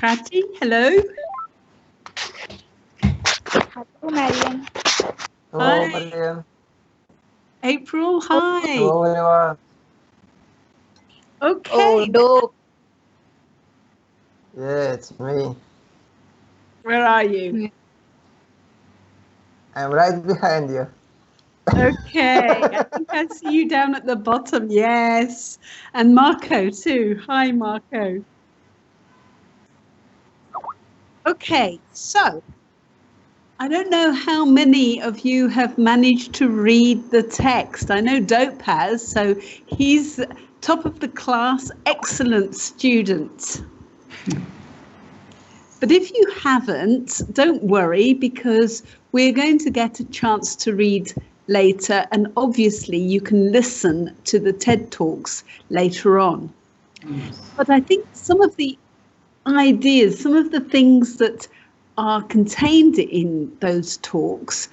Kati, hello. Hello, Marian. Hello, Hi. Marian. April, hi. Hello, everyone. Okay. Oh, dope. Yeah, it's me. Where are you? I'm right behind you. Okay. I think I see you down at the bottom. Yes. And Marco too. Hi, Marco. Okay. So I don't know how many of you have managed to read the text. I know Dope has, so he's top of the class, excellent student. But if you haven't, don't worry, because we're going to get a chance to read later, and obviously you can listen to the TED Talks later on. But I think some of the ideas, some of the things that are contained in those talks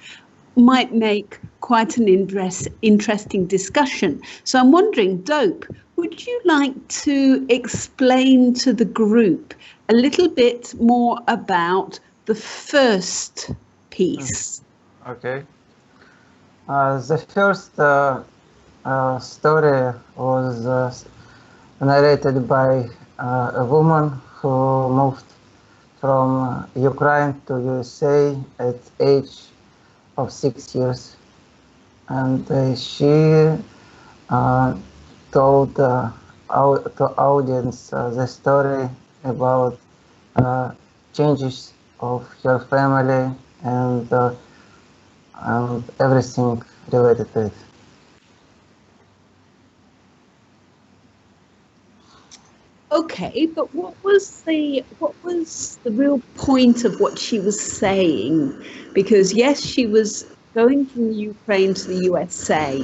might make quite an interesting discussion. So I'm wondering, Dope, would you like to explain to the group a little bit more about the first piece? Okay. The first story was narrated by a woman who moved from Ukraine to USA at age of 6 years, and she told to audience the story about changes of her family and everything related to it. Okay, but what was the real point of what she was saying? Because yes, she was going from Ukraine to the USA,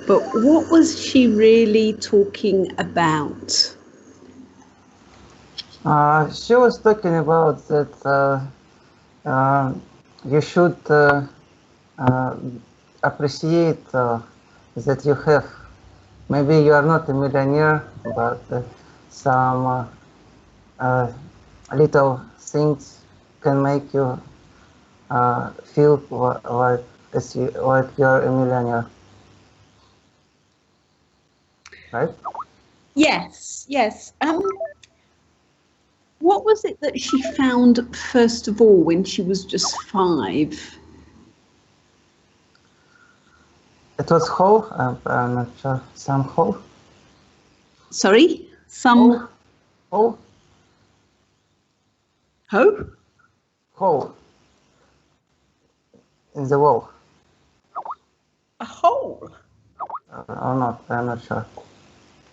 but what was she really talking about? She was talking about that you should appreciate that you have. Maybe you are not a millionaire, but some little things can make you feel like you're a millionaire, right? Yes, yes. What was it that she found first of all when she was just 5? It was whole. I'm not sure. Some hole. Sorry, some Hole. Ho? Hole. In the wall. A hole. Or not? I'm not sure.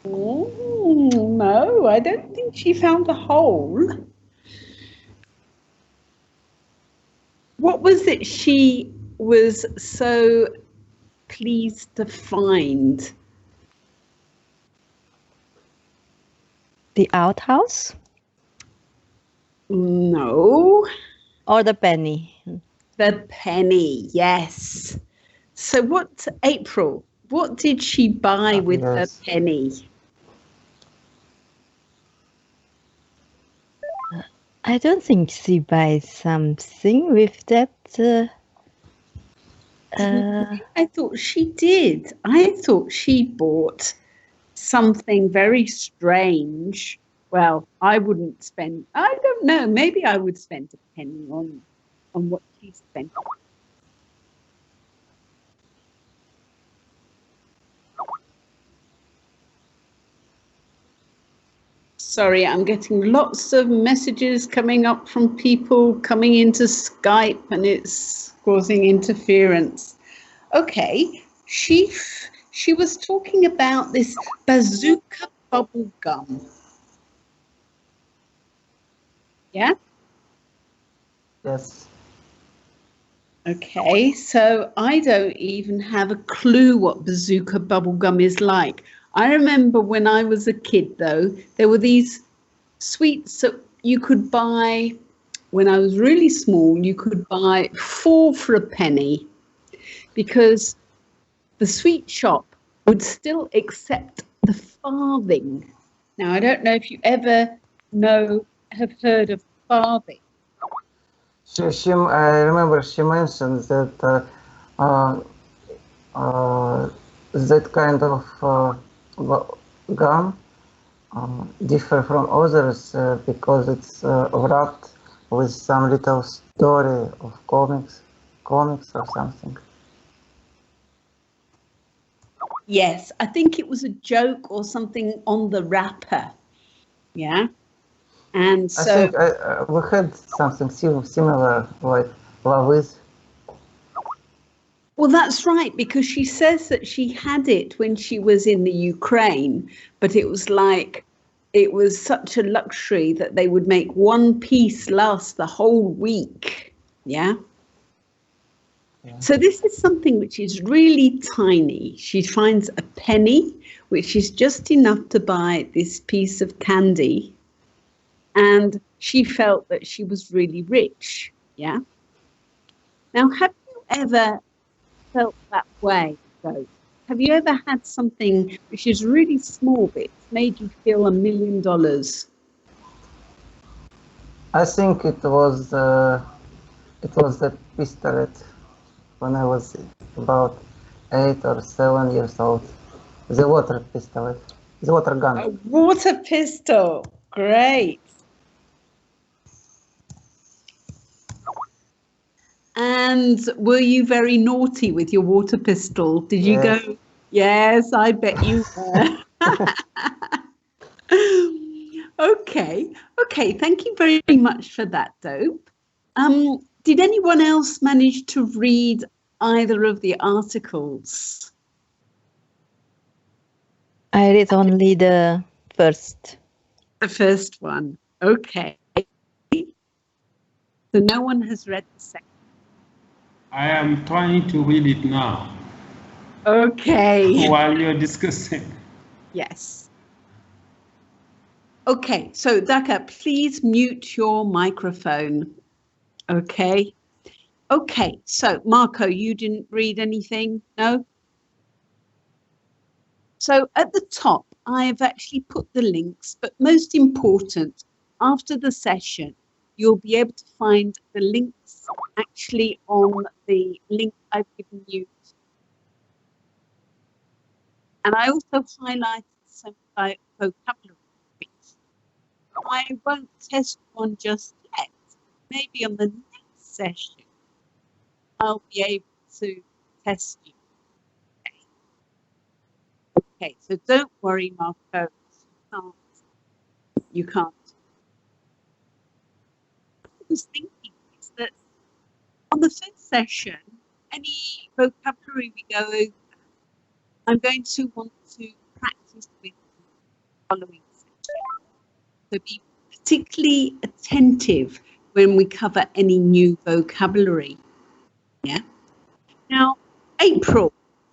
No, I don't think she found a hole. What was it she was so pleased to find? The outhouse No. or the penny? The penny, yes. So what, April, what did she buy with the Yes. penny? I don't think she buys something with that. I thought she did. I thought she bought something very strange. Well, I wouldn't spend, I don't know, maybe I would spend a penny on what she spent. Sorry, I'm getting lots of messages coming up from people coming into Skype, and it's causing interference. Okay, she was talking about this bazooka bubble gum. Yeah? Yes. Okay, so I don't even have a clue what bazooka bubblegum is like. I remember when I was a kid, though, there were these sweets that you could buy. When I was really small, you could buy 4 for a penny because the sweet shop would still accept the farthing. Now, I don't know if you ever have heard of Barbie. I remember she mentioned that that kind of gum differ from others because it's wrapped with some little story of comics or something. Yes, I think it was a joke or something on the wrapper. Yeah. And so I think we had something similar, like with. well, that's right, because she says that she had it when she was in the Ukraine, but it was like it was such a luxury that they would make one piece last the whole week. Yeah. So this is something which is really tiny. She finds a penny, which is just enough to buy this piece of candy. And she felt that she was really rich. Yeah. Now, have you ever felt that way, though? Have you ever had something which is really small but made you feel $1 million? I think it was the pistolet when I was about 8 or 7 years old. The water pistolet, the water gun. A water pistol. Great. And were you very naughty with your water pistol? Did you Yes. go? Yes, I bet you were. Okay. Thank you very much for that, Dope. Did anyone else manage to read either of the articles? I read only the first. The first one. Okay. So no one has read the second. I am trying to read it now. Okay. While you're discussing. Yes. Okay, so Daka, please mute your microphone. Okay. Okay, so Marco, you didn't read anything? No? So at the top, I have actually put the links, but most important, after the session, you'll be able to find the links actually on the link I've given you. And I also highlighted some vocabulary. I won't test one just yet. Maybe on the next session, I'll be able to test you. Okay, so don't worry, Marco. You can't. What I was thinking is that on the first session, any vocabulary we go over, I'm going to want to practice with the following session. So be particularly attentive when we cover any new vocabulary. Yeah. Now, April,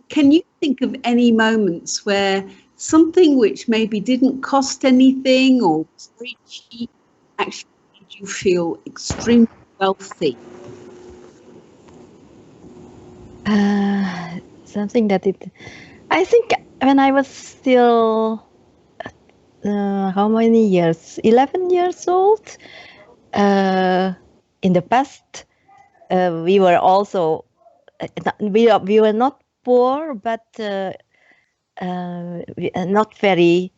can you think of any moments where something which maybe didn't cost anything or was very cheap actually made you feel extremely wealthy? Something that I think when I was still, how many years? 11 years old. In the past, we were also, we were not poor, but not very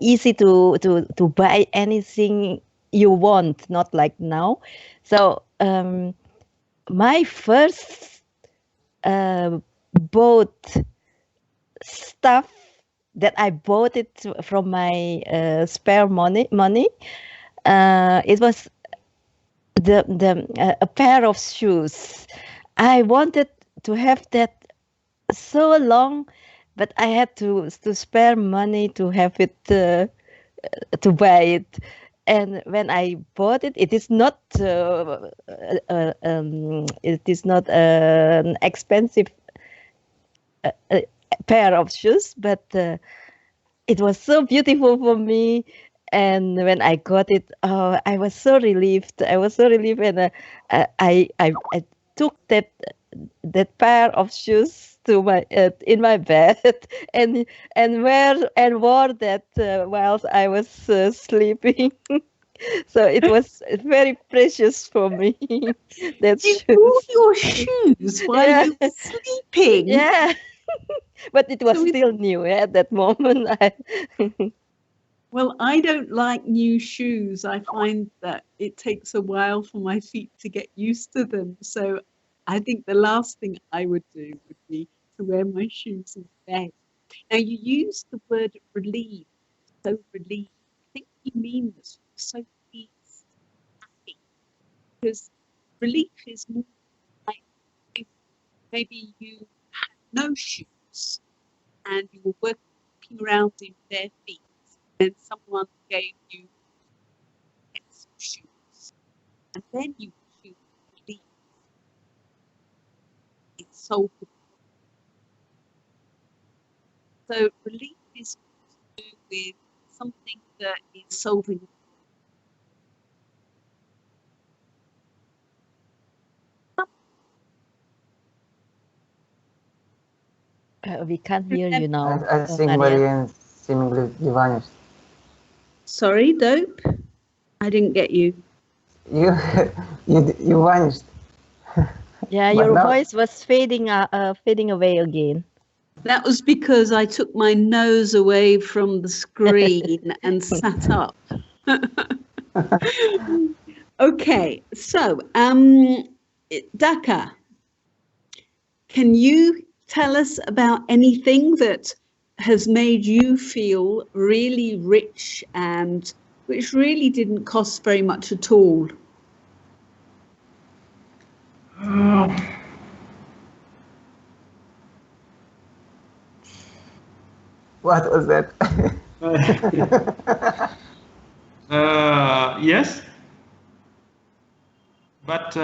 easy to buy anything you want, not like now. So my first bought stuff that I bought it from my spare money. It was a pair of shoes. I wanted to have that so long, but I had to spare money to have it to buy it. And when I bought it, it is not an expensive pair of shoes, but it was so beautiful for me. And when I got it, I was so relieved. And I took that pair of shoes to my in my bed and wore that whilst I was sleeping. So it was very precious for me. That You wore shoes. your shoes while Yeah, you were sleeping. yeah. But it was So it, still new at that moment. well, I don't like new shoes. I find that it takes a while for my feet to get used to them. So I think the last thing I would do would be to wear my shoes in bed. Now, you use the word relieved, so relieved. I think you mean this, so pleased, happy, because relief is more like if maybe you had no shoes and you were walking around in bare feet, and someone gave you some shoes, and then you feel relief. It's solved the problem. So relief is to do with something that is solving. We can't hear you now, I think Marianne. Marianne seemingly vanished. Sorry, Dope. I didn't get you. You, you vanished. Yeah, But your now, voice was fading away again. That was because I took my nose away from the screen and sat up. Okay, so Daka, can you tell us about anything that has made you feel really rich and which really didn't cost very much at all? what was that? Yes, but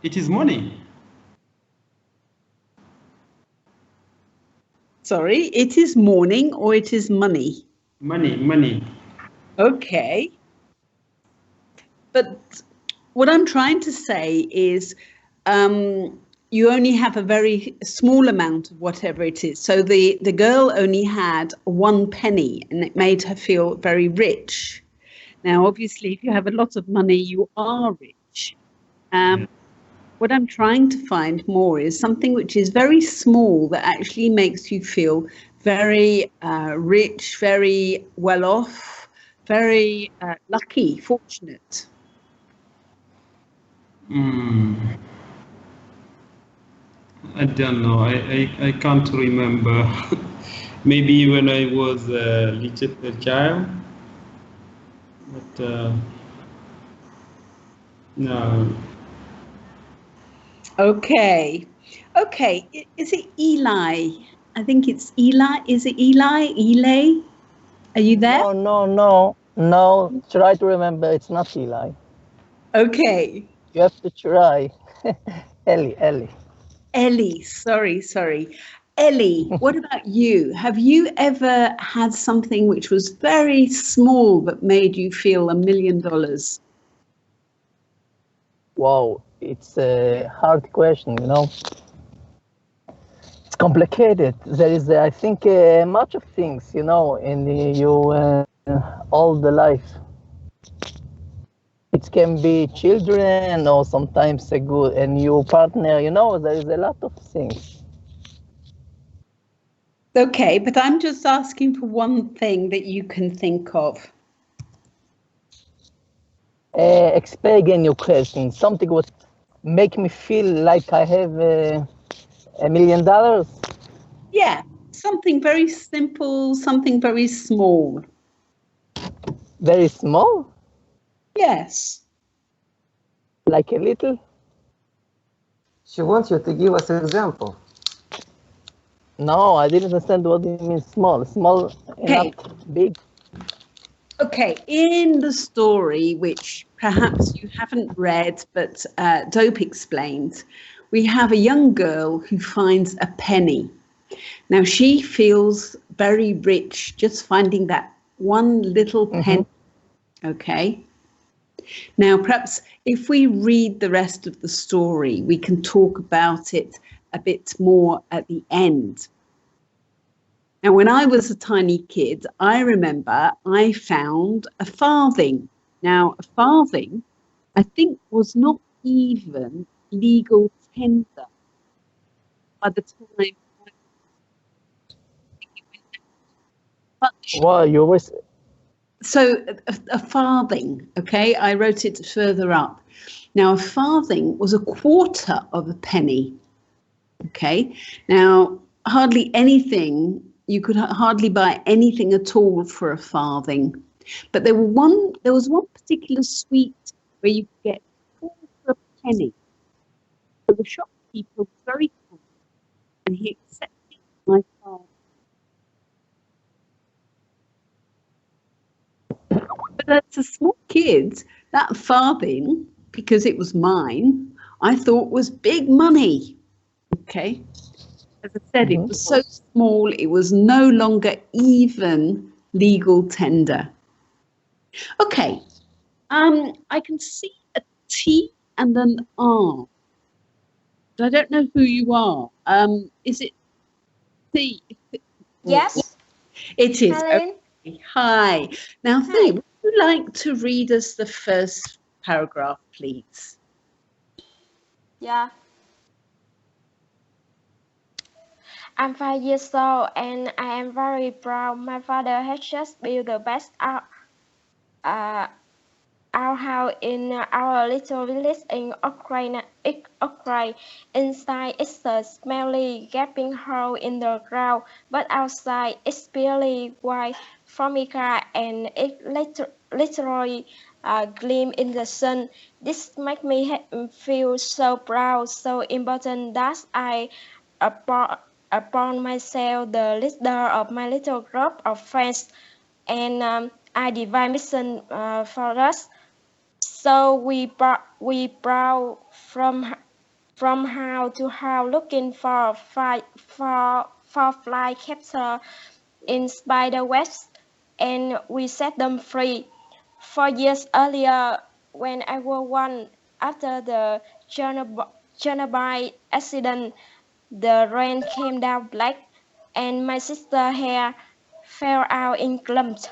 it is money. Sorry, it is morning or it is money? Money. Okay. But what I'm trying to say is you only have a very small amount of whatever it is. So the girl only had 1 penny and it made her feel very rich. Now, obviously, if you have a lot of money, you are rich. What I'm trying to find more is something which is very small that actually makes you feel very rich, very well off, very lucky, fortunate. I don't know. I can't remember. Maybe when I was a little child, but no. Okay. Okay. Is it Eli? I think it's Eli. Is it Eli? Eli? Are you there? No. Try to remember. It's not Eli. Okay. You have to try. Ellie. Ellie. Sorry. Ellie, what about you? Have you ever had something which was very small but made you feel $1 million? Wow, it's a hard question, you know. It's complicated. There is, I think, much of things, you know, in all the life. It can be children or sometimes a new partner, you know, there is a lot of things. Okay, but I'm just asking for one thing that you can think of. Explain again your question. Something would make me feel like I have $1 million. Yeah, something very simple, something very small. Very small, Yes. like a little. She wants you to give us an example. No, I didn't understand what it means small. Small, Okay. not big. Okay, in the story, which perhaps you haven't read, but Dope explained, we have a young girl who finds a penny. Now, she feels very rich just finding that one little penny. Okay. Now, perhaps if we read the rest of the story, we can talk about it a bit more at the end. Now, when I was a tiny kid, I remember I found a farthing. Now, a farthing, I think, was not even legal tender by the time. But Well, you always so a farthing, okay, I wrote it further up. Now, a farthing was a quarter of a penny, okay? Now, hardly anything, you could hardly buy anything at all for a farthing. But there was one particular sweet where you could get a quarter of a penny. So the shopkeeper was very kind and he accepted my farthing. But as a small kid, that farthing, because it was mine, I thought was big money. Okay. As I said, it was so small, it was no longer even legal tender. Okay. I can see a T and an R. But I don't know who you are. Is it T? Yes. It is. Helen. Okay. Hi. Now, Hi. Thea, would you like to read us the first paragraph, please? Yeah. I'm 5 years old and I am very proud. My father has just built the best our house in our little village in Ukraine. Inside it's a smelly, gaping hole in the ground, but outside it's barely white formica and it literally gleam in the sun. This makes me feel so proud, so important that I upon myself the leader of my little group of friends, and I divide mission for us. So we prowl from house to house looking for fly capture in spider webs, and we set them free. 4 years earlier, when I was one, after the Chernobyl accident, the rain came down black, and my sister's hair fell out in clumps,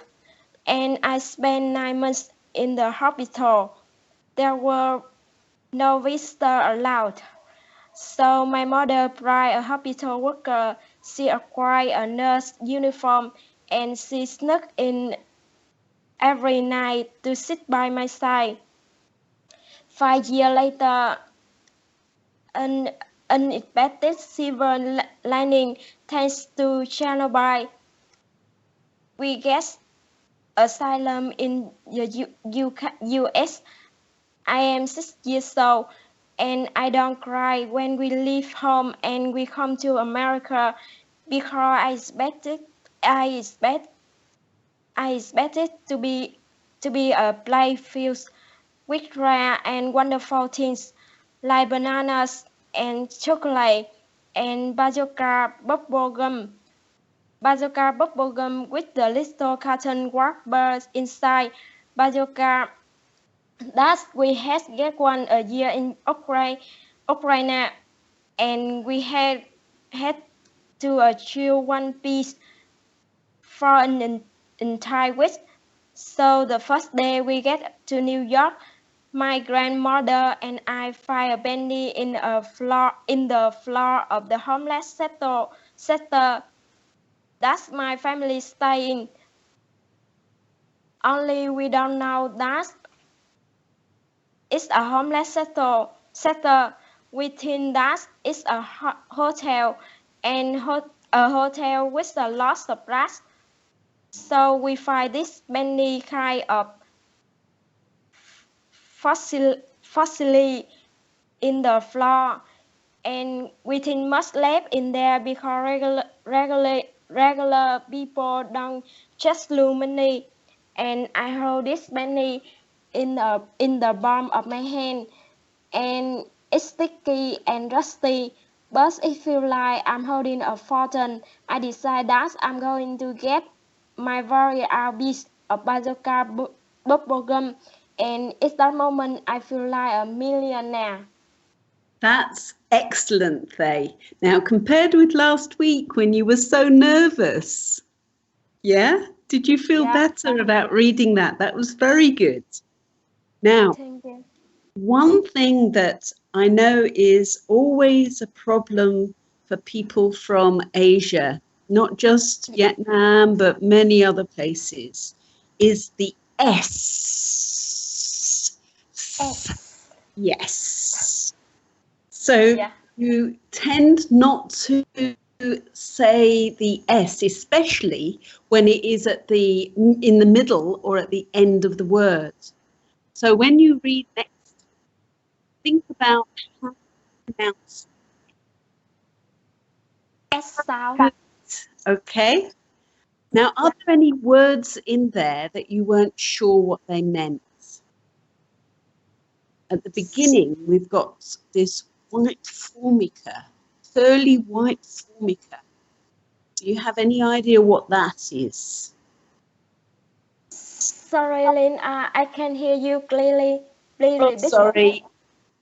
and I spent 9 months in the hospital. There were no visitors allowed. So my mother brought a hospital worker. She acquired a nurse uniform and she snuck in every night to sit by my side. 5 years later, an unexpected silver lining thanks to Chernobyl. We get asylum in the US. I am 6 years old and I don't cry when we leave home and we come to America because I expected to be a playfield with rare and wonderful things like bananas and chocolate and bazooka bubble gum. Bazooka bubble gum with the little carton wrappers inside. Bazooka that we had get one a year in Ukraine, and we had to chew one piece for an entire week. So the first day we get to New York, my grandmother and I find a penny in the floor of the homeless shelter. That's my family staying. Only we don't know that it's a homeless shelter. We think that it's a hotel, and a hotel with a lot of rats. So we find this many kind of fossil in the floor, and we think much left in there because regular people don't just lose money. And I hold this money in the palm of my hand, and it's sticky and rusty, but it feels like I'm holding a fortune. I decide that I'm going to get my very own piece of bazooka bubble gum, and it's that moment I feel like a millionaire. That's excellent, Faye. Now, compared with last week when you were so nervous, yeah? Did you feel Yeah. better about reading that? That was very good. Now, Thank you. one thing that I know is always a problem for people from Asia, not just Vietnam, but many other places, is the S. S. Yes. So Yeah. you tend not to say the S, especially when it is in the middle or at the end of the word. So when you read next, think about how to pronounce S sound. it. Okay. Now, are there any words in there that you weren't sure what they meant? At the beginning, we've got this white formica, pearly white formica. Do you have any idea what that is? Sorry, Lynn. I can hear you clearly. Please Oh, repeat. sorry.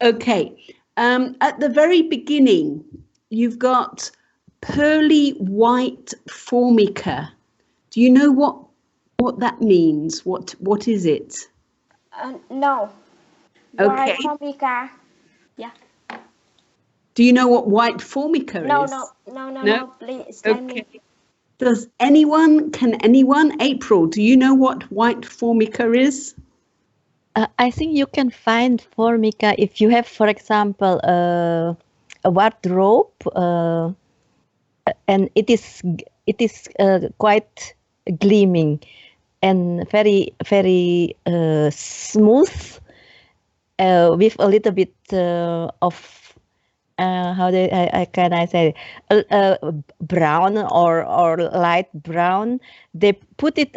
Okay. At the very beginning, you've got pearly white formica. Do you know what that means? What is it? No. Why Okay. Formica? Yeah. Do you know what white formica No, is? no, no, no, No? no. Please explain me. Okay. Can anyone, April, do you know what white formica is? I think you can find formica if you have, for example, a wardrobe, and it is quite gleaming and very very smooth, with a little bit of can I say, brown or light brown. They put it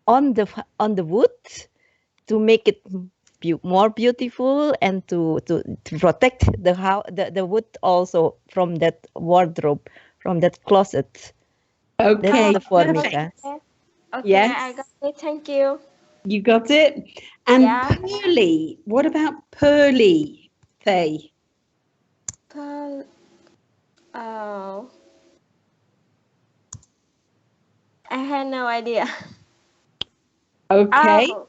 on the wood to make it more beautiful, and to protect the wood also from that wardrobe, from that closet. Okay, That's the perfect. formica. Okay, I got Yes, it. Thank you. you got it. And Yeah. pearly, what about pearly, Faye? Pearl. Oh, I had no idea. Okay. Oh,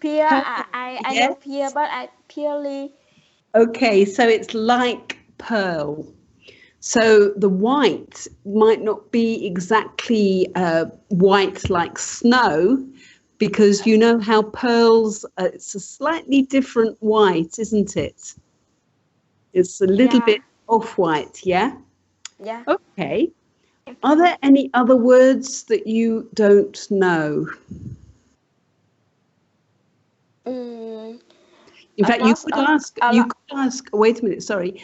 peer. Pearl, I know yes. peer, but I purely. Okay, so it's like pearl. So the white might not be exactly white like snow, because you know how pearls, it's a slightly different white, isn't it? It's a little Yeah. bit off-white, yeah? Yeah. Okay. Are Okay. there any other words that you don't know? Mm, In a fact, you lot could of ask, a lot. wait a minute, sorry.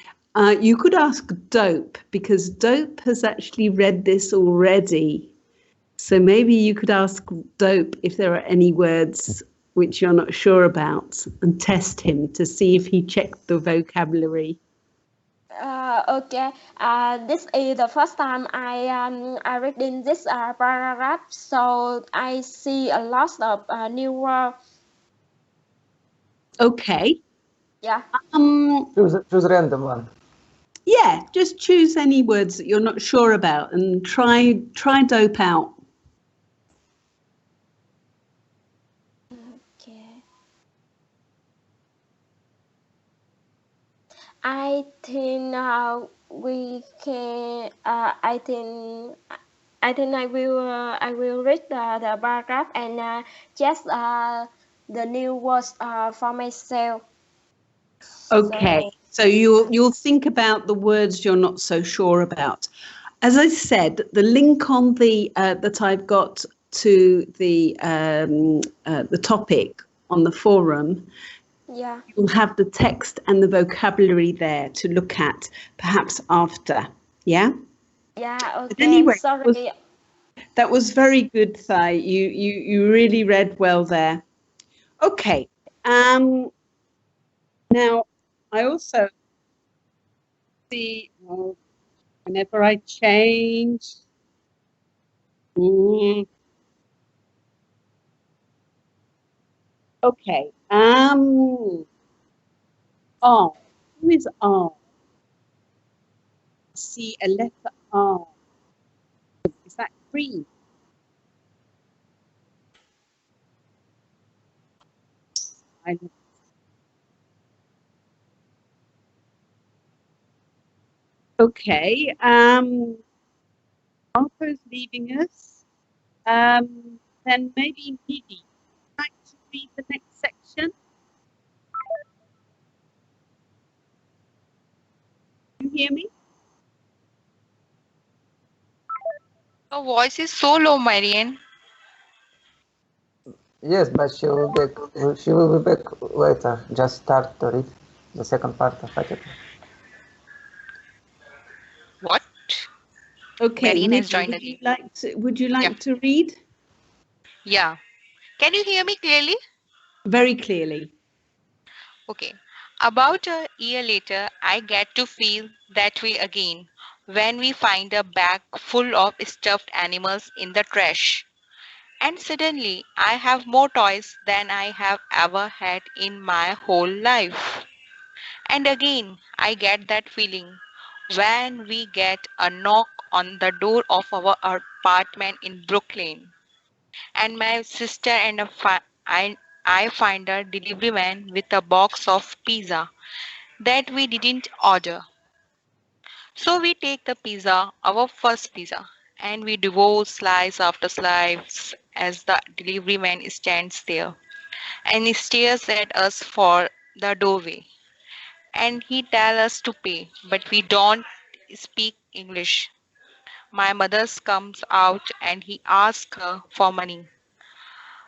You could ask Dope, because Dope has actually read this already. So maybe you could ask Dope if there are any words which you're not sure about, and test him to see if he checked the vocabulary. Okay. This is the first time I read in this paragraph, so I see a lot of new word. Okay. Yeah. Choose random one. Yeah, just choose any words that you're not sure about and try Dope out. Okay. I think we can. I think I will read the paragraph and just the new words for myself. Okay, So so you'll think about the words you're not so sure about. As I said, the link on the that I've got to the topic on the forum, yeah. you'll have the text and the vocabulary there to look at, perhaps after. Yeah. Yeah. But Okay. anyway, Sorry. that was very good, Thai. You really read well there. Okay. Now I also see. Whenever I change. Mm, okay. R. Who is R? See a letter R. Is that green? I Okay. Marco's leaving us. Then maybe Nidhi, would you like to read the next section? Can you hear me? Your voice is so low, Marian. Yes, but she will be back later. Just start to read the second part of article. What? Okay, Marian has Nidhi, joined again. would you Yeah. like to read? Yeah. Can you hear me clearly? Very clearly. Okay. About a year later, I get to feel that way again when we find a bag full of stuffed animals in the trash. And suddenly, I have more toys than I have ever had in my whole life. And again, I get that feeling when we get a knock on the door of our apartment in Brooklyn, and my sister and I find a delivery man with a box of pizza that we didn't order. So we take the pizza, our first pizza, and we devour slice after slice as the delivery man stands there and he stares at us for the doorway. And he tells us to pay, but we don't speak English. My mother comes out and he asks her for money,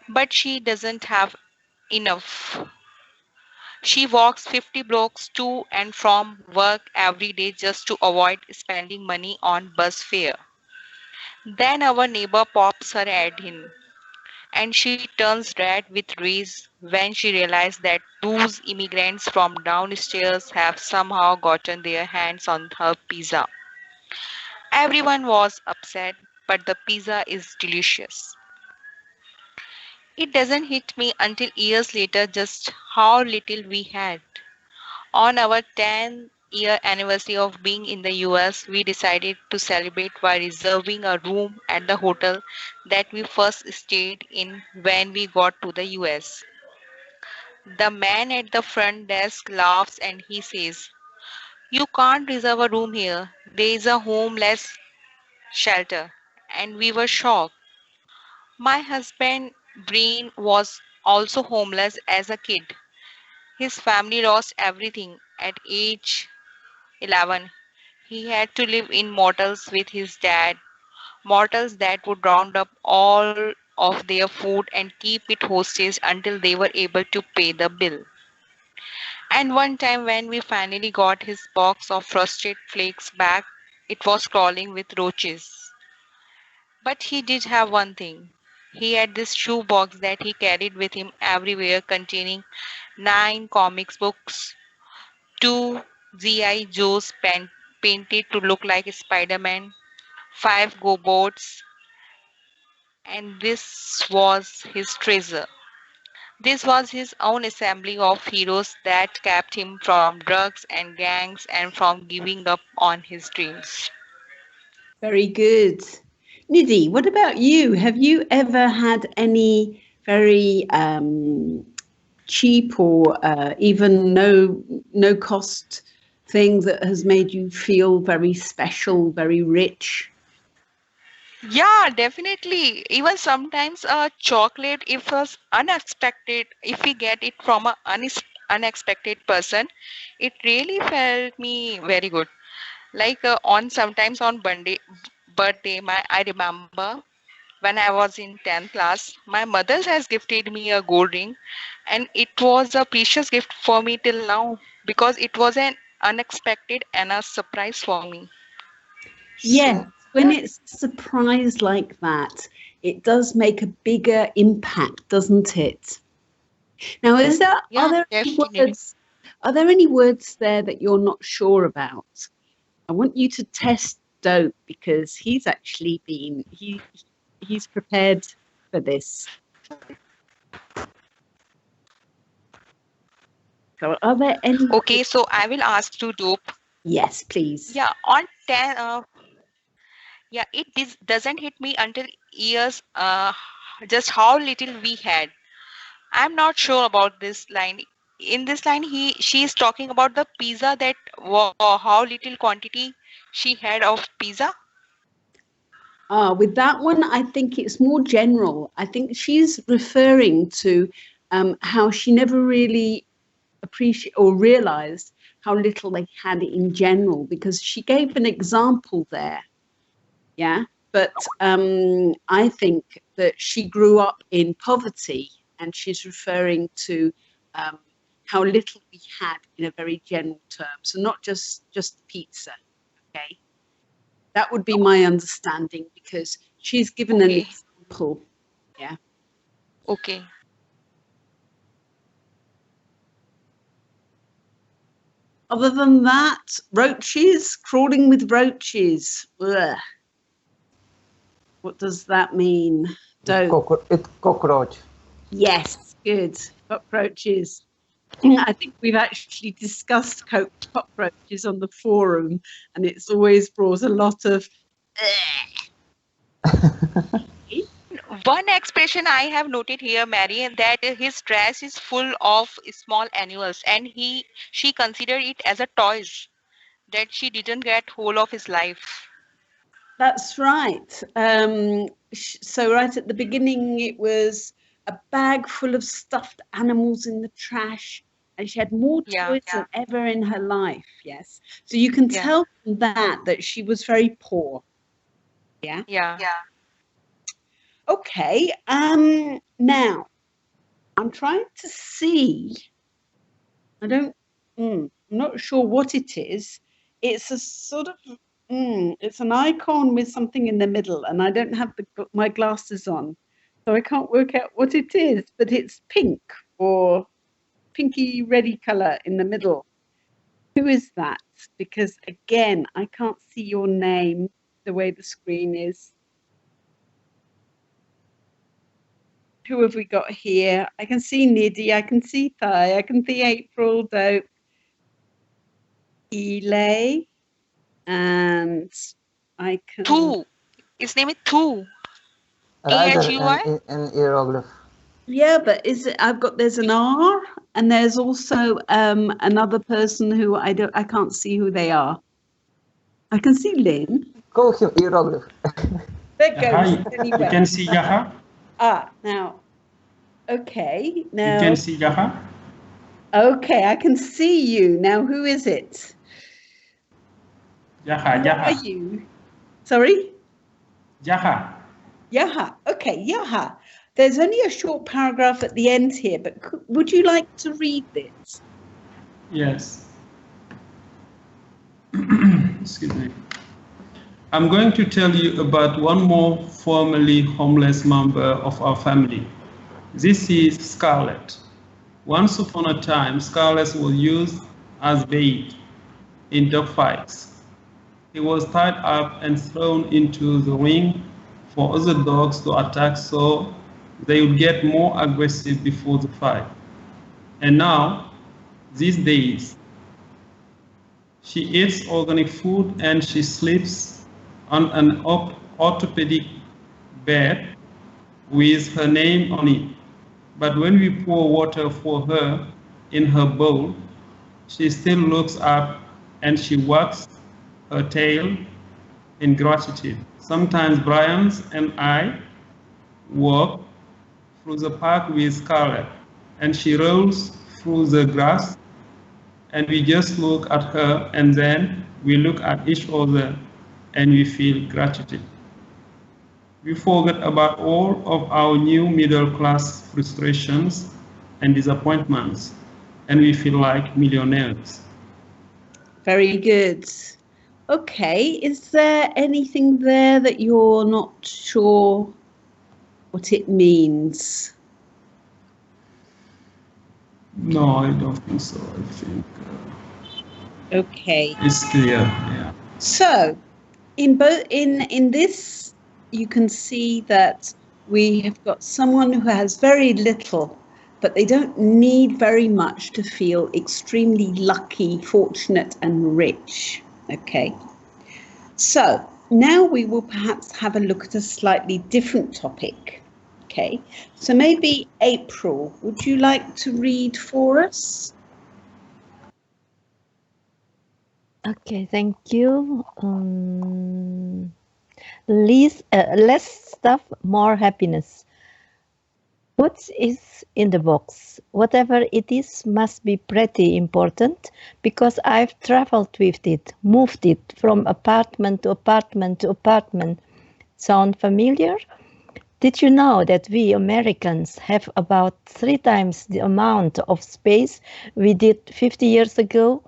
but she doesn't have enough. She walks 50 blocks to and from work every day just to avoid spending money on bus fare. Then our neighbor pops her head in, and she turns red with rage when she realizes that those immigrants from downstairs have somehow gotten their hands on her pizza. Everyone was upset, but the pizza is delicious. It doesn't hit me until years later just how little we had. On our 10-year anniversary of being in the US, we decided to celebrate by reserving a room at the hotel that we first stayed in when we got to the US. The man at the front desk laughs and he says, "You can't reserve a room here. There is a homeless shelter." And we were shocked. My husband, Brian, was also homeless as a kid. His family lost everything at age 11. He had to live in motels with his dad, motels that would round up all of their food and keep it hostage until they were able to pay the bill. And one time when we finally got his box of frosted flakes back, it was crawling with roaches. But he did have one thing. He had this shoe box that he carried with him everywhere containing 9 comics books, two G.I. Joes painted to look like Spider-Man, 5 go-boats, and this was his treasure. This was his own assembly of heroes that kept him from drugs and gangs and from giving up on his dreams. Very good. Nidhi, what about you? Have you ever had any very cheap or even no cost thing that has made you feel very special, very rich? Yeah, definitely. Even sometimes a chocolate, if was unexpected, if we get it from a unexpected person, it really felt me very good. Like on sometimes on birthday, my I remember when I was in 10th class, my mother has gifted me a gold ring, and it was a precious gift for me till now because it was an unexpected and a surprise for me. Yes, So when yeah, it's a surprise like that, it does make a bigger impact, doesn't it? Now, are yeah, there any definitely. words there that you're not sure about? I want you to test Dope because he's prepared for this. So are there any Okay, words? so I will ask to Dope. Yes, please. Yeah, on 10, yeah, doesn't hit me until years, just how little we had. I'm not sure about this line. in this line, she is talking about the pizza, that how little quantity she had of pizza. With that one, I think it's more general. I think she's referring to how she never really appreciate or realized how little they had in general, because she gave an example there. Yeah, but I think that she grew up in poverty, and she's referring to how little we had in a very general term. So not just pizza. Okay, that would be my understanding, because she's given an Okay. example. Yeah. Okay. Other than that, roaches, crawling with roaches. Ugh. What does that mean? Don't. It's cockroach. Yes, good. Cockroaches. I think we've actually discussed cockroaches on the forum, and it's always brought a lot of. One expression I have noted here, Mary, that his trash is full of small animals, and she considered it as a toys that she didn't get hold of his life. That's right. So right at the beginning, it was a bag full of stuffed animals in the trash, and she had more toys than ever in her life. Yes. So you can tell from that she was very poor. Yeah. Yeah. Okay. Now I'm trying to see. I'm not sure what it is. It's a sort of. It's an icon with something in the middle, and I don't have my glasses on, so I can't work out what it is. But it's pink or pinky reddy color in the middle. Who is that? Because again, I can't see your name the way the screen is. Who have we got here? I can see Nidhi, I can see Thai, I can see April, Dope, Elay, and I can. Thu. His name is Thu. Rather AHUI? in hieroglyph. Yeah, but there's an R, and there's also another person who I can't see who they are. I can see Lynn. Call him hieroglyph. There goes. Hi, Anyway. you can see Yaha? Now. Okay. Now. You can see Yaha? Okay, I can see you. Now who is it? Yaha, Who are you? Sorry? Yaha. Yaha. Okay, Yaha. There's only a short paragraph at the end here, but would you like to read this? Yes. Excuse me. I'm going to tell you about one more formerly homeless member of our family. This is Scarlett. Once upon a time, Scarlett was used as bait in dogfights. He was tied up and thrown into the ring for other dogs to attack, so they would get more aggressive before the fight. And now, these days, she eats organic food and she sleeps on an orthopedic bed with her name on it. But when we pour water for her in her bowl, she still looks up and she wags her tail in gratitude. Sometimes Brian and I walk through the park with Scarlett, and she rolls through the grass, and we just look at her, and then we look at each other and we feel gratitude. We forget about all of our new middle class frustrations and disappointments, and we feel like millionaires. Very good. Okay, is there anything there that you're not sure what it means? No, I don't think so. I think Okay. it's clear. Yeah. So, in this, you can see that we have got someone who has very little, but they don't need very much to feel extremely lucky, fortunate, and rich. Okay. So now we will perhaps have a look at a slightly different topic. Okay. So maybe April, would you like to read for us? Okay, thank you. Less stuff, more happiness. What is in the box? Whatever it is must be pretty important because I've traveled with it, moved it from apartment to apartment to apartment. Sound familiar? Did you know that we Americans have about 3 times the amount of space we did 50 years ago?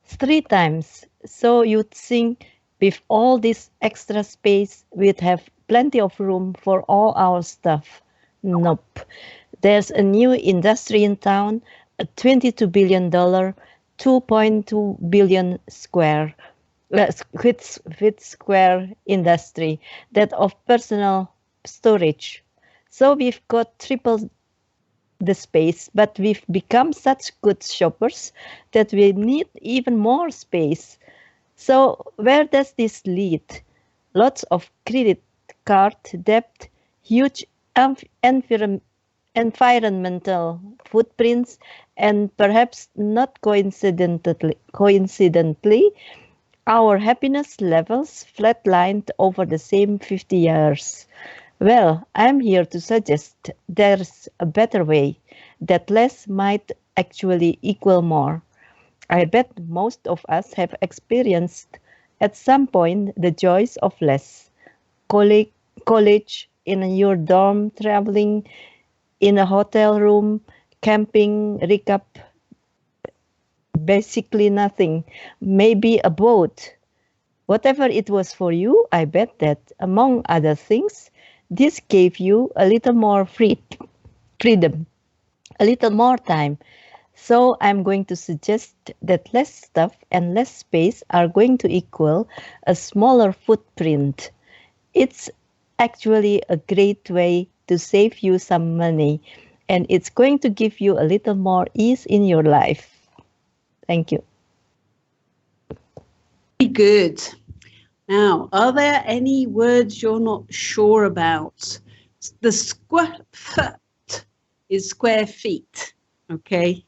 3 times. So you'd think with all this extra space, we'd have plenty of room for all our stuff. Nope. There's a new industry in town, a $22 billion, 2.2 billion feet square industry that of personal storage. So we've got triple the space, but we've become such good shoppers that we need even more space. So where does this lead? Lots of credit card debt, huge environmental footprints, and perhaps not coincidentally, our happiness levels flatlined over the same 50 years. Well, I'm here to suggest there's a better way, that less might actually equal more. I bet most of us have experienced at some point the joys of less. College, college in your dorm, traveling in a hotel room, camping, recap, basically nothing. Maybe a boat. Whatever it was for you, I bet that, among other things, this gave you a little more freedom, a little more time. So I'm going to suggest that less stuff and less space are going to equal a smaller footprint. It's actually a great way to save you some money, and it's going to give you a little more ease in your life. Thank you. Very good. Now, are there any words you're not sure about? The square foot is square feet, okay?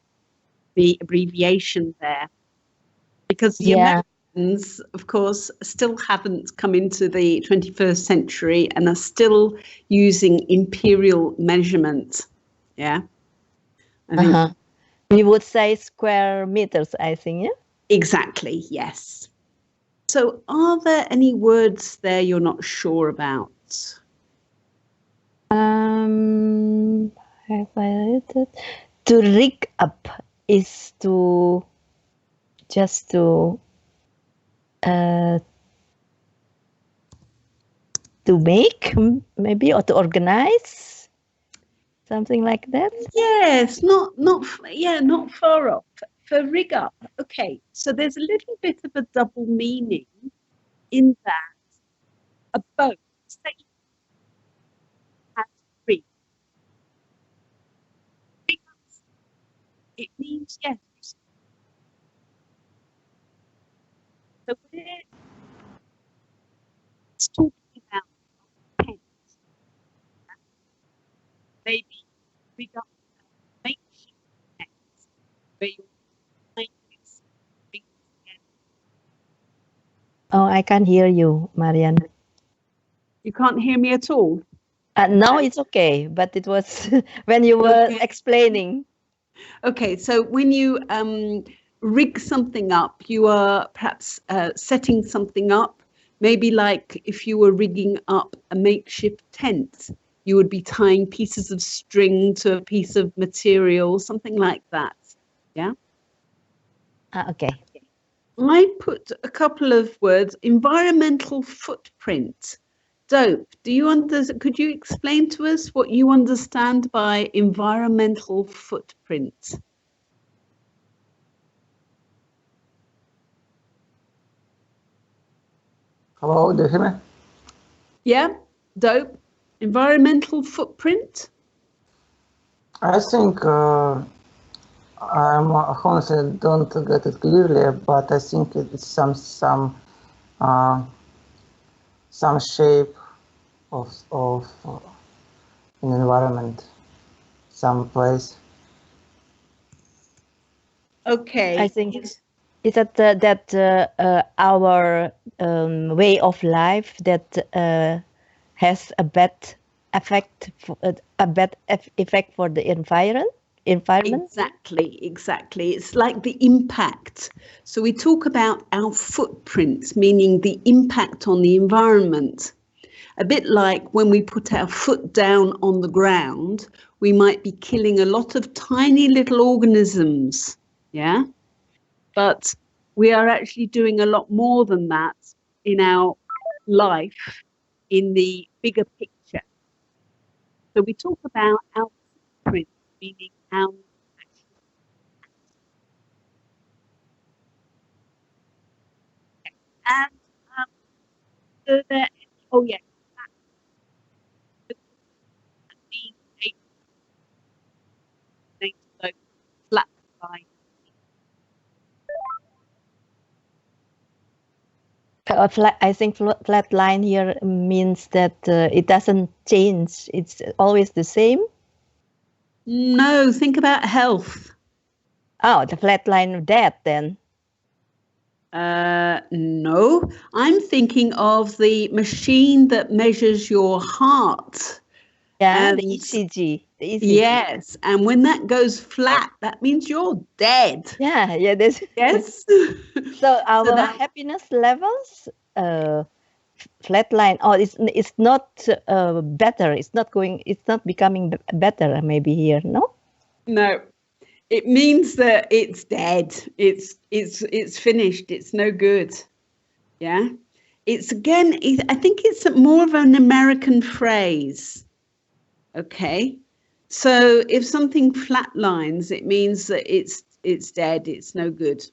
The abbreviation there. Because the Americans, of course, still haven't come into the 21st century and are still using imperial measurement. Yeah. I think We would say square meters, I think, yeah? Exactly, yes. So are there any words there you're not sure about? Have I read it? To rig up is to just to make, maybe, or to organize, something like that. Yes, not far off. For rig up, okay. So there's a little bit of a double meaning in that a boat, say, has rig. Rig up, it means yes. So we're talking about tent, maybe rig up makeshift tent where you're blankets things together. Oh, I can't hear you, Marian. You can't hear me at all. Now it's okay, but it was when you were explaining. Okay, so when you rig something up, you are perhaps setting something up. Maybe like if you were rigging up a makeshift tent, you would be tying pieces of string to a piece of material, something like that. Yeah. Okay. I put a couple of words. Environmental footprint. Dope. Could you explain to us what you understand by environmental footprint? Hello, do you hear me? Yeah, dope. Environmental footprint. I think I'm honestly don't get it clearly, but I think it's some shape of an environment, some place. Okay. I think Is that our way of life that has a bad effect, effect for the environment? Exactly. It's like the impact. So we talk about our footprint, meaning the impact on the environment. A bit like when we put our foot down on the ground, we might be killing a lot of tiny little organisms. Yeah. But we are actually doing a lot more than that in our life in the bigger picture. So we talk about our footprint, meaning our and so there. Oh yeah, being flat line. I think flat line here means that it doesn't change. It's always the same. No, think about health. Oh, the flat line of death then. No, I'm thinking of the machine that measures your heart. Yeah, And the ECG. The ECG. yes, and when that goes flat, that means you're dead. Yeah, this. Yes. So our happiness levels, flatline. Oh, it's not better. It's not becoming better. Maybe here, no. No, it means that it's dead. It's finished. It's no good. Yeah. It's again. I think it's more of an American phrase. Okay. So if something flatlines, it means that it's dead. It's no good.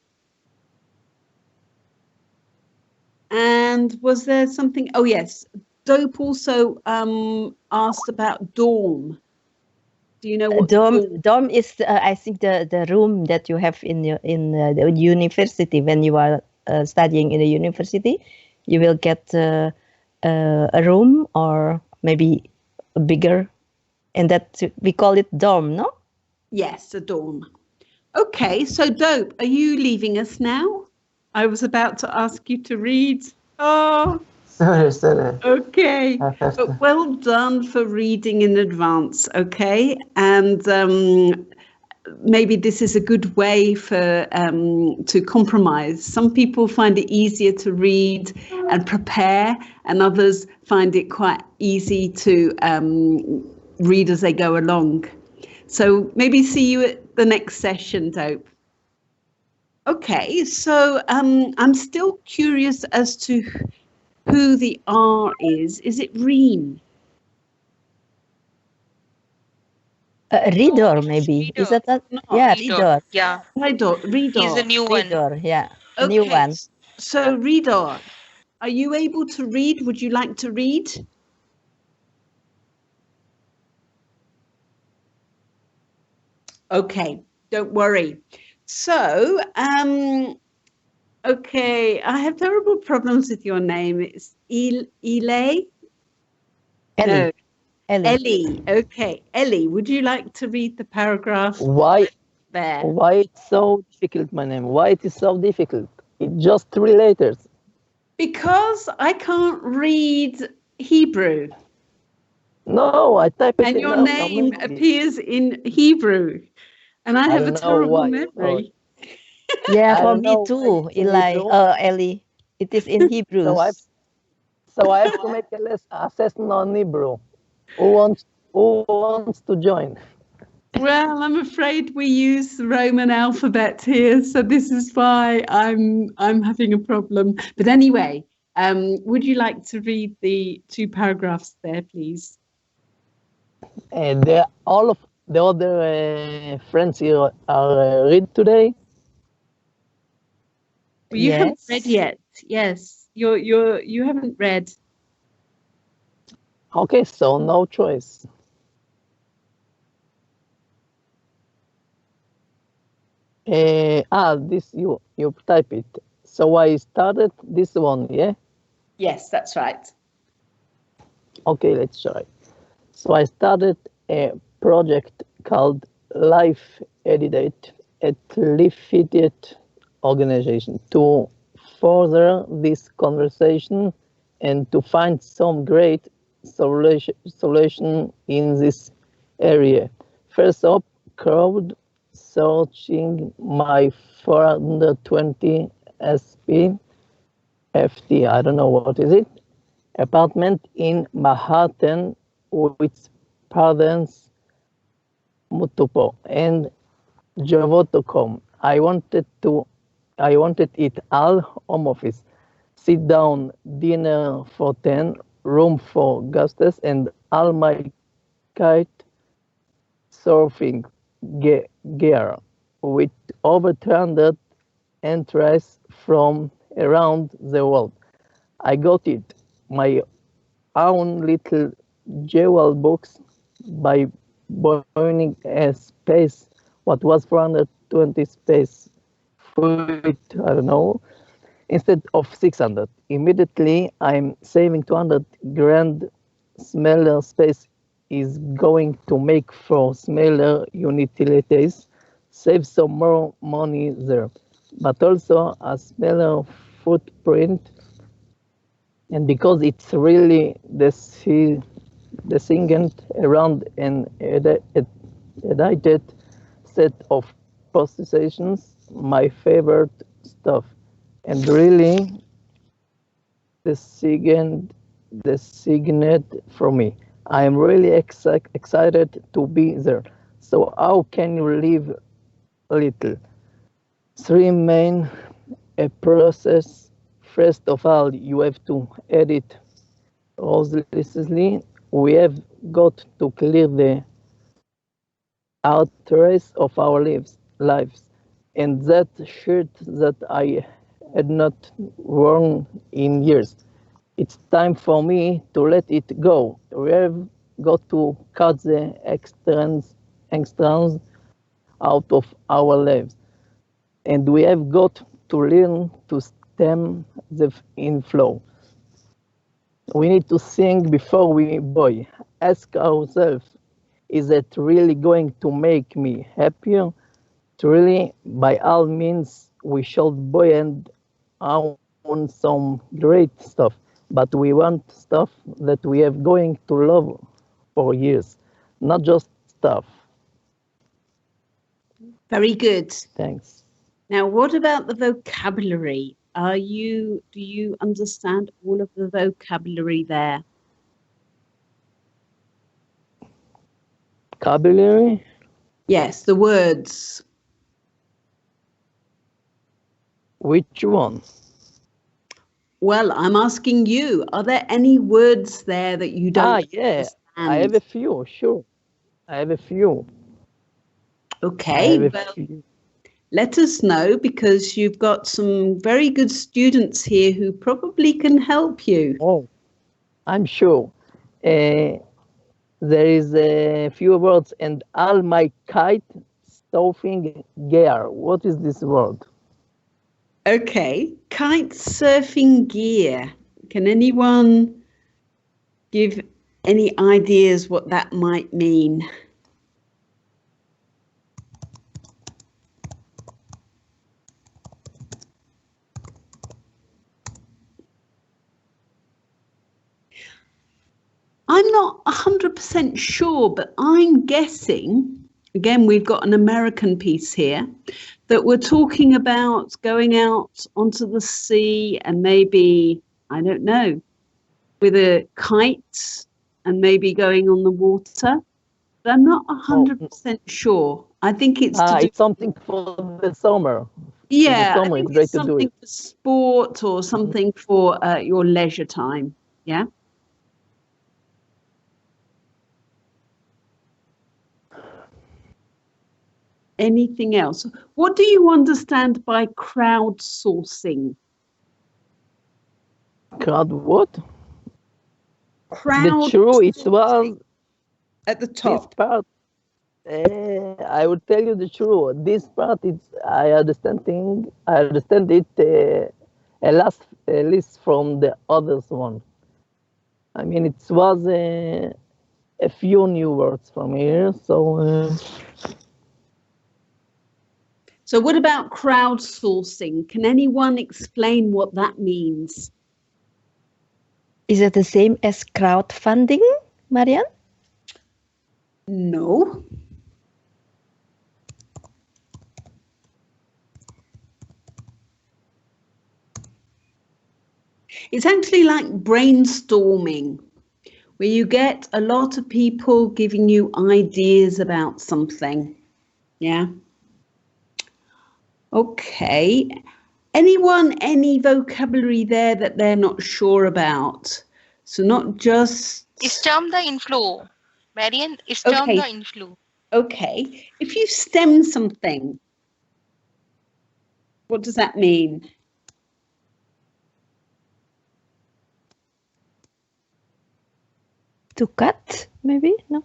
And was there something? Oh yes, Dope also asked about dorm. Do you know what dorm is? I think the room that you have in the university when you are studying in the university, you will get a room or maybe a bigger, and that we call it dorm, no? Yes, a dorm. Okay, so Dope, are you leaving us now? I was about to ask you to read. Oh, Sorry. okay. I have But to. well done for reading in advance, okay? And maybe this is a good way for to compromise. Some people find it easier to read and prepare, and others find it quite easy to read as they go along. So maybe see you at the next session, Dope. Okay, so I'm still curious as to who the R is. Is it Reem? Reader, maybe. Is that No, yeah, Reader. reader. Yeah, Reader. he's a new one. Reader, yeah. New Okay, one. so Reader, are you able to read? Would you like to read? Okay, don't worry. So, okay, I have terrible problems with your name. It's Elay? No, Ellie. Okay, Ellie, would you like to read the paragraph Why? there? Why it's so difficult, my name? Why it is so difficult? It's just 3 letters. Because I can't read Hebrew. No, I type it And in your now. name appears in Hebrew. And I I have a don't know terrible why. memory. Yeah, I for don't me know why too, it's in Eli. Hebrew. Ellie. It is in Hebrew. So I have to make a less assessment on Hebrew. Who wants to join? Well, I'm afraid we use the Roman alphabet here, so this is why I'm having a problem. But anyway, would you like to read the 2 paragraphs there, please? And all of the other friends here are read today. Well, you haven't Yes. read yet. Yes, you haven't read. Okay, so no choice. This you type it. So I started this one, yeah. Yes, that's right. Okay, let's try. So I started a project called Life Edited at Lifted organization to further this conversation and to find some great solution in this area. First up, crowd searching my 420 SP FT, I don't know what is it, apartment in Manhattan with parents Mutupo and Javo.com. I wanted it all home office. Sit down, dinner for 10, room for guests, and all my kite surfing gear with over 300 entries from around the world. I got it, my own little jewel box by burning a space, what was 420 space foot, I don't know, instead of 600. Immediately, I'm saving 200 grand. Smaller space is going to make for smaller utilities, save some more money there, but also a smaller footprint. And because it's really the singent around an edited set of positions, my favorite stuff. And really, the signet for me. I am really excited to be there. So how can you live a little? Three main a process. First of all, you have to edit ruthlessly. We have got to clear the outrace of our lives. And that shirt that I had not worn in years. It's time for me to let it go. We have got to cut the extras out of our lives. And we have got to learn to stem the inflow. We need to think before we buy. Ask ourselves, is it really going to make me happier? Truly, by all means, we should buy and own some great stuff, but we want stuff that we are going to love for years, not just stuff. Very good. Thanks. Now, what about the vocabulary? Do you understand all of the vocabulary there? Vocabulary? Yes, the words. Which one? Well, I'm asking you, are there any words there that you don't yeah, understand? I have a few, sure. I have a few. Okay, well, let us know, because you've got some very good students here who probably can help you. Oh, I'm sure. There is a few words, and all my kite surfing gear. What is this word? Okay, kite surfing gear. Can anyone give any ideas what that might mean? I'm not 100% sure, but I'm guessing, again, we've got an American piece here, that we're talking about going out onto the sea and maybe, I don't know, with a kite and maybe going on the water. But I'm not 100% sure. I think it's to do. It's something for the summer. Yeah, the I summer, think it's great it's to do something it. for sport or something for your leisure time. Yeah. Anything else? What do you understand by crowdsourcing? Crowd what? Crowd. The true, it was at the this top. part. I will tell you the truth. This part is I understand it at least from the others one. I mean, it was a few new words from here. So So what about crowdsourcing? Can anyone explain what that means? Is it the same as crowdfunding, Marian? No. It's actually like brainstorming, where you get a lot of people giving you ideas about something. Yeah. Okay. Anyone, any vocabulary there that they're not sure about? So not just. Stem the inflow. Marian, stem Okay. the inflow. Okay. If you stem something, what does that mean? To cut, maybe? No.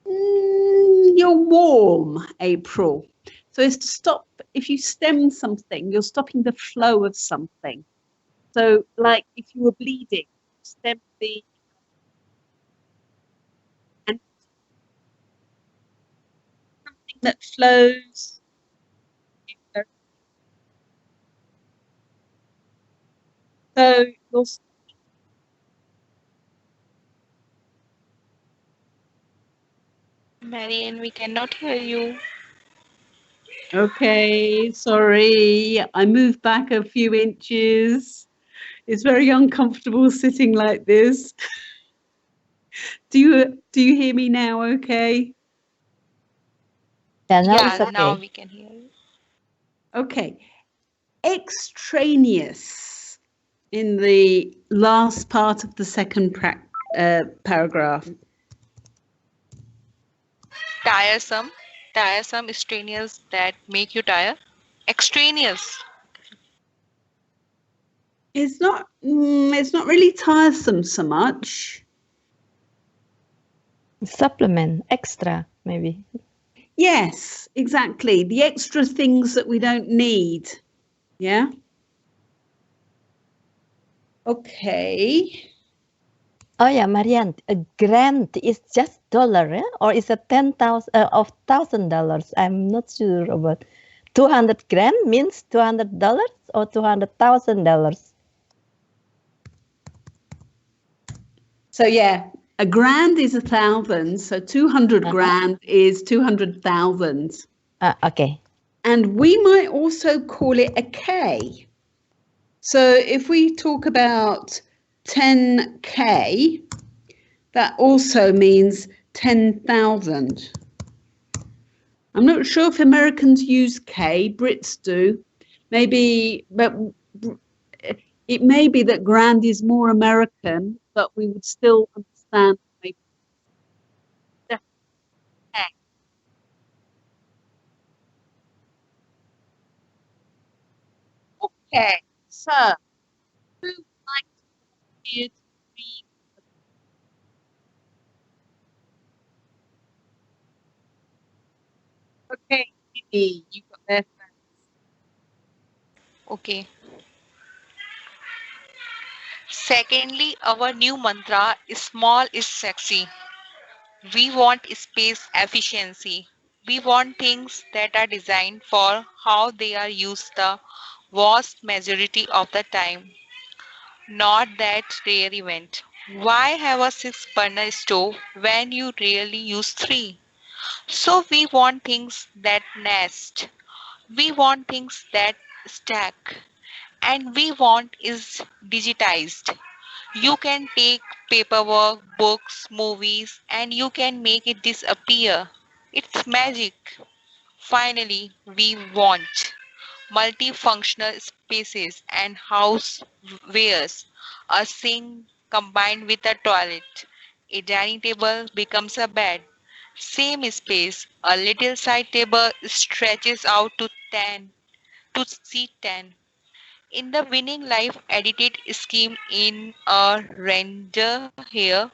You're warm, April. So it's to stop, if you stem something, you're stopping the flow of something. So like if you were bleeding, stem the, and something that flows. So you're. Marian, we cannot hear you. Okay, sorry. I moved back a few inches. It's very uncomfortable sitting like this. Do you hear me now okay? Yeah, now Yeah, it's now okay. we can hear you. Okay. Extraneous in the last part of the second paragraph. Tiresome. Tiresome, extraneous that make you tired. Extraneous. It's not really tiresome so much. Supplement, extra, maybe. Yes, exactly. The extra things that we don't need. Yeah. Okay. Oh yeah, Marian, a grant is just dollar, or is it 10,000 of $1,000? I'm not sure about. 200 grand means $200 or $200,000. So yeah, a grand is 1,000. So 200 grand is 200,000. Okay. And we might also call it a K. So if we talk about 10K, that also means 10,000. I'm not sure if Americans use K, Brits do. Maybe, but it may be that grand is more American, but we would still understand maybe K. Okay, so who would like to volunteer to read? Okay, Didi, you got there first. Okay. Secondly, our new mantra is small is sexy. We want space efficiency. We want things that are designed for how they are used the vast majority of the time, not that rare event. Why have a six burner stove when you really use three? So we want things that nest. We want things that stack. And we want is digitized. You can take paperwork, books, movies, and you can make it disappear. It's magic. Finally, we want multifunctional spaces and housewares. A sink combined with a toilet. A dining table becomes a bed. Same space, a little side table stretches out to 10 to seat 10. In the winning life edited scheme in a render here,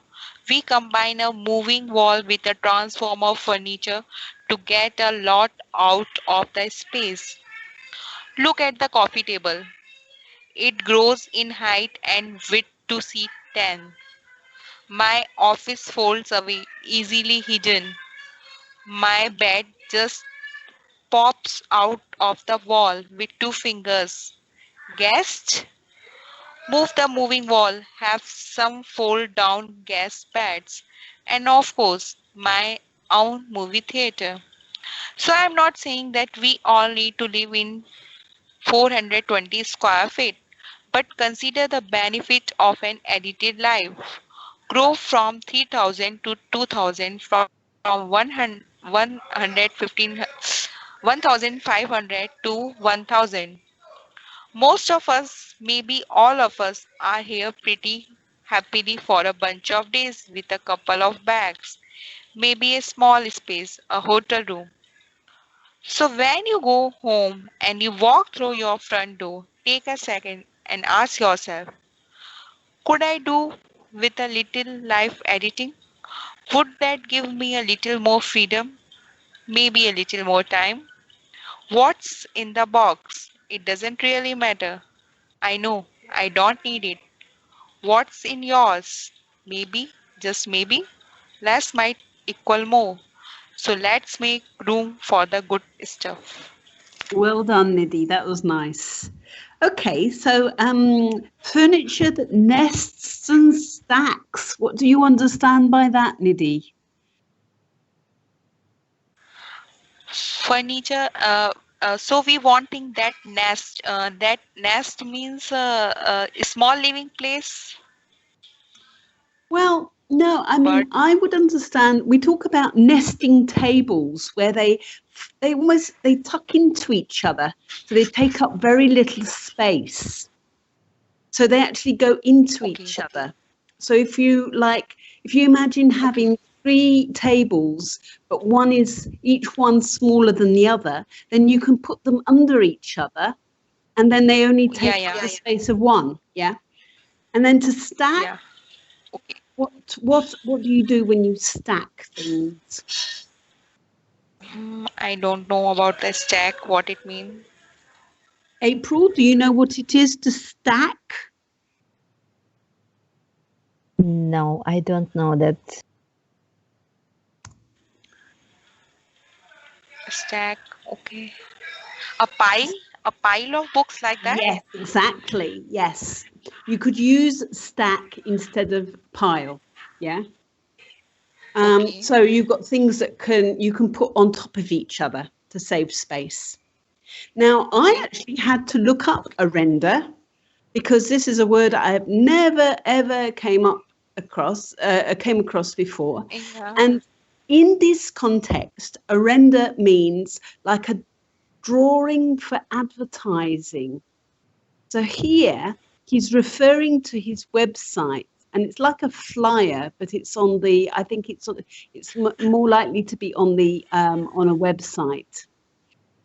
we combine a moving wall with a transformer furniture to get a lot out of the space. Look at the coffee table. It grows in height and width to seat 10. My office folds away, easily hidden. My bed just pops out of the wall with 2 fingers. Guessed? Move the moving wall, have some fold down gas pads, and of course, my own movie theater. So I'm not saying that we all need to live in 420 square feet, but consider the benefit of an edited life. Grow from 3000 to 2000, from 1500 to 1000. Most of us, maybe all of us, are here pretty happily for a bunch of days with a couple of bags, maybe a small space, a hotel room. So when you go home and you walk through your front door, take a second and ask yourself, could I do with a little life editing? Would that give me a little more freedom? Maybe a little more time? What's in the box? It doesn't really matter. I know I don't need it. What's in yours? Maybe, just maybe, less might equal more. So let's make room for the good stuff. Well done, Nidhi. That was nice. Okay, so furniture that nests and stacks. What do you understand by that, Nidhi? Furniture. So we wanting that nest. That nest means a small living place. Well, no, I mean, But I would understand. We talk about nesting tables where they almost they tuck into each other, so they take up very little space. So they actually go into okay, each other. So if you imagine having 3 tables, but each one smaller than the other, then you can put them under each other, and then they only take up the space of one. Yeah. And then to stack, yeah. Okay. what do you do when you stack things? I don't know about the stack. What it means. April, do you know what it is to stack? No, I don't know that. Stack. Okay. A pile of books like that. Yes, exactly. Yes. You could use stack instead of pile. Yeah. Okay. So you've got things that you can put on top of each other to save space. Now, I actually had to look up a render because this is a word I have never ever came across before. Yeah. And in this context, a render means like a drawing for advertising. So here he's referring to his website, and it's like a flyer, but it's on the. I think it's more likely to be on a website.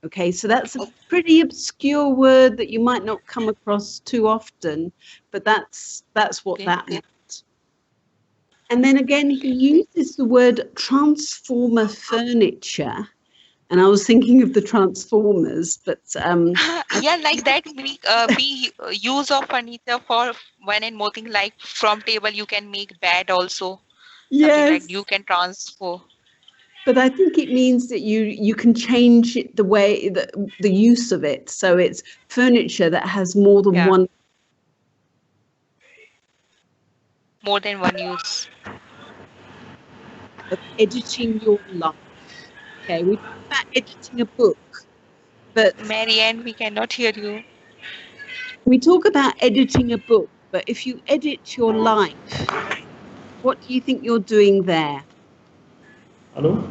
Okay, so that's a pretty obscure word that you might not come across too often, but that's what that meant. And then again, he uses the word transformer furniture. And I was thinking of the Transformers, but Yeah, like that we use of furniture for one and more thing, like from table you can make bed also. Something like you can transfer. But I think it means that you can change it, the use of it. So it's furniture that has more than one. More than one use. Of editing your life. Okay, we talk about editing a book, but Marianne, we cannot hear you. we talk about editing a book, but if you edit your life, what do you think you're doing there? Hello?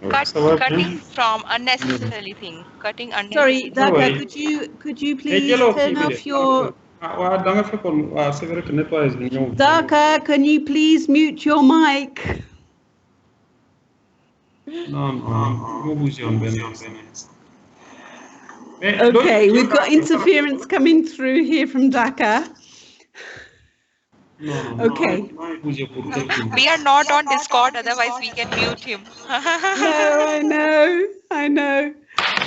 Cutting from unnecessary thing. Cutting Sorry, unnecessary. Daka, could you please turn off your... Daka, can you please mute your mic? Okay, we've got interference coming through here from Dhaka. Okay. We are not on Discord, otherwise we can mute him. No, I know.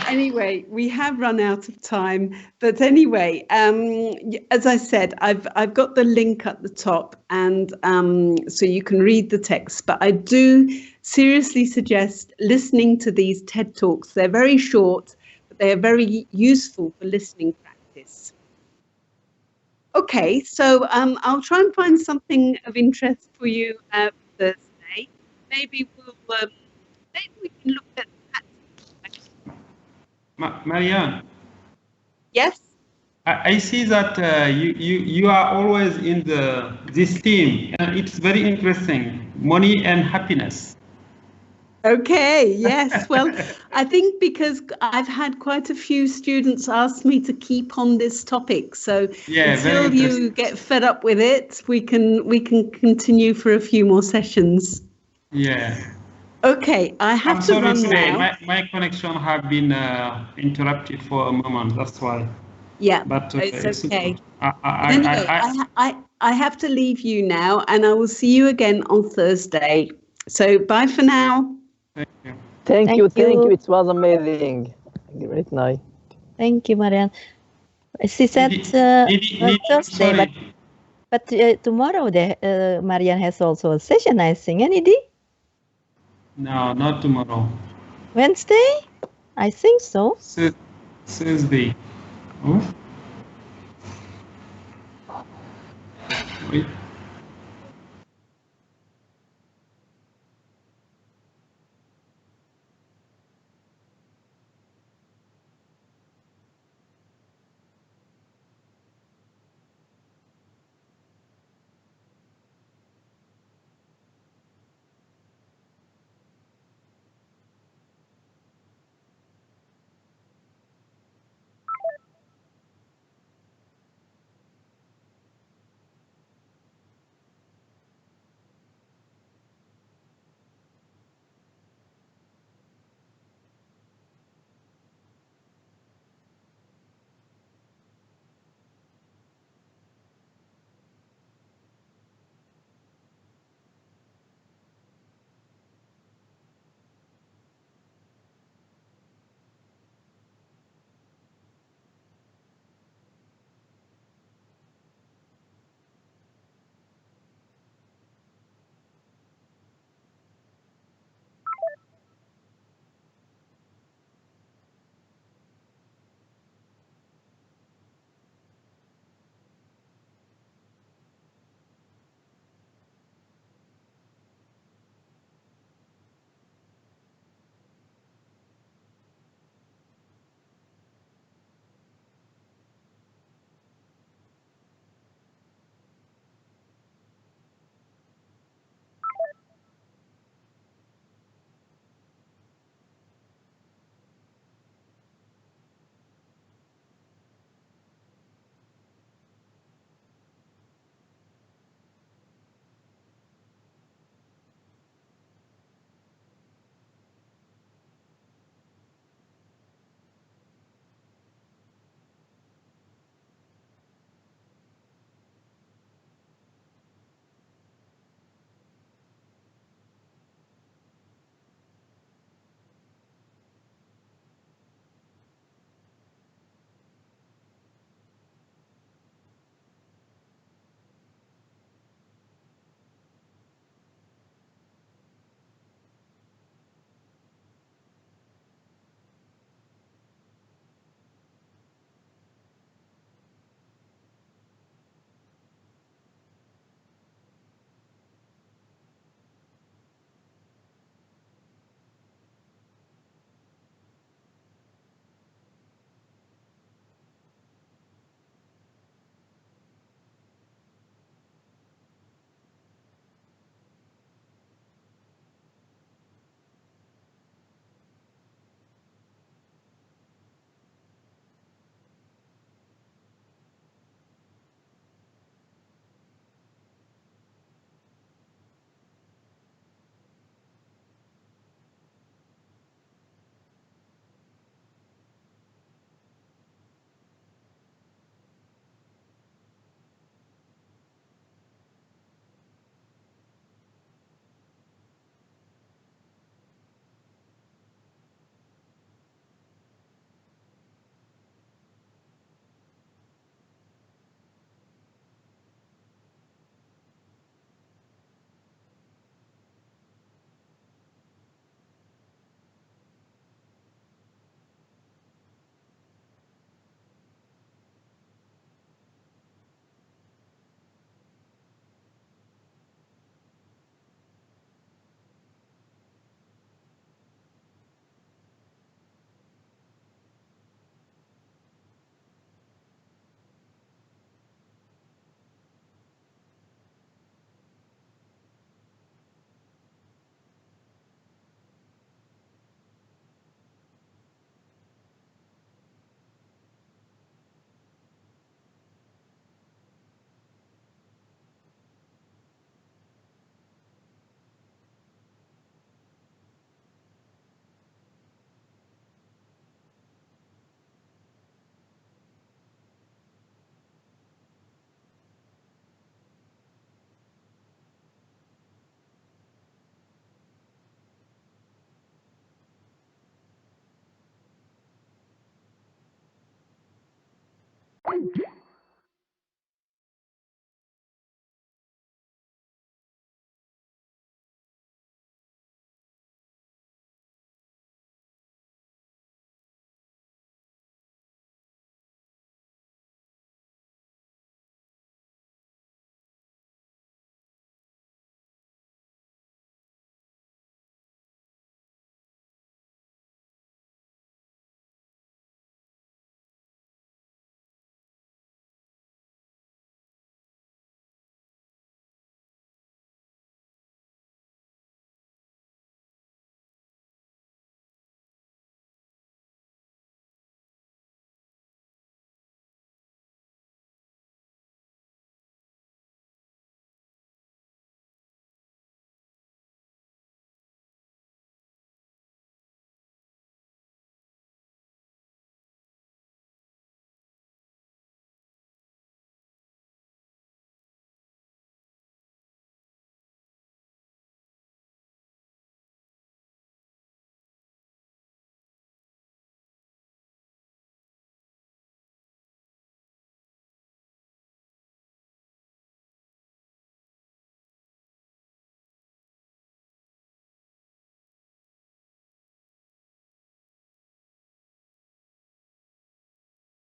Anyway, we have run out of time, but anyway, as I said, I've got the link at the top, and so you can read the text. But I do seriously suggest listening to these TED Talks. They're very short, but they are very useful for listening practice. Okay, so I'll try and find something of interest for you Thursday. Maybe we can look at. Marianne, Yes. I see that you are always in this theme, and it's very interesting. Money and happiness. Okay, yes. Well, I think because I've had quite a few students ask me to keep on this topic, so Yeah, until you get fed up with it, we can continue for a few more sessions. Yeah. Okay, I have to run now. My connection have been interrupted for a moment. That's why. Yeah, but it's okay. Anyway, I have to leave you now, and I will see you again on Thursday. So bye for now. Thank you. Thank you. It was amazing. Great night. Thank you, Marianne. She said Thursday, but tomorrow Marianne has also a session, I think. Nidhi? No, not tomorrow. Wednesday? I think so. Thursday. Oh. Wait.